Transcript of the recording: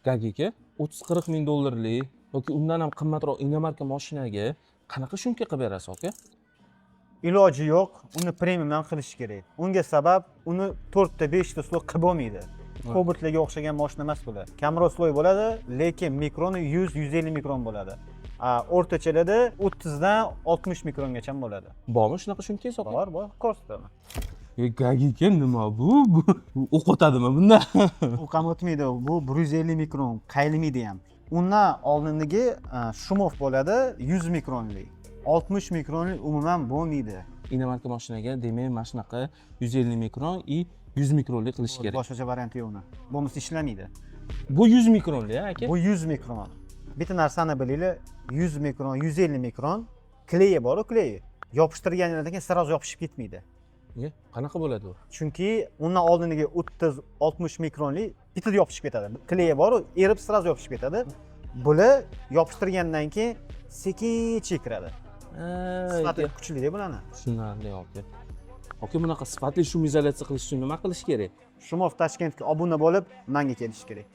gagiga 30-40 ming dollarlik yoki undan ham qimmatroq inomarka mashinaga qanaqa shumka qilib berasiz aka? Iloji yo'q, uni premiumdan qilish kerak. Unga sabab uni 4 ta 5 ta sloy qilib bo'lmaydi. Kobaltlarga o'xshagan mashina emas bular. Kamroq sloy bo'ladi, lekin mikroni 100-150 mikron bo'ladi. O'rtachalarda 30 dan 60 mikrongacha bo'ladi. Bormi shunaqa shumkangiz aka? Bor, ko'rsataman. Gagiga nima bu? O'q o'tadimi bunda? O'qam o'tmaydi. Bu 150 mikron, qaylimaydi ham. Undan oldingi Shumov bo'ladi 100 mikronlik. 60 mikronlik umuman bo'lmaydi. Inomarka mashinaga demak mana shunaqa 150 mikron и 100 mikronlik qilish kerak. Boshqacha varianti yo'q uni. Bo'lmasa ishlamaydi. Bu 100 mikronlik aka? Bu 100 mikron. Bitta narsani bilinglar, 100 mikron, 150 mikron kleyi bor-ku, kleyi. Yopishtirganingizdan keyin sirroz yopishib ketmaydi. Qanaqa bo'ladi u? Chunki undan oldingi 30-60 mikronlik bitta yopishib ketadi. Kleyi bor, erib sirroz yopishib ketadi. Bular yopishtirgandan keyin sekin chekiradi. Sifati kuchli bularni. Tushunarli aka. Aka bunaqa sifatli shum izolyatsiya qilish uchun nima qilish kerak? Shumov Toshkentga obuna bo'lib, menga kelish kerak.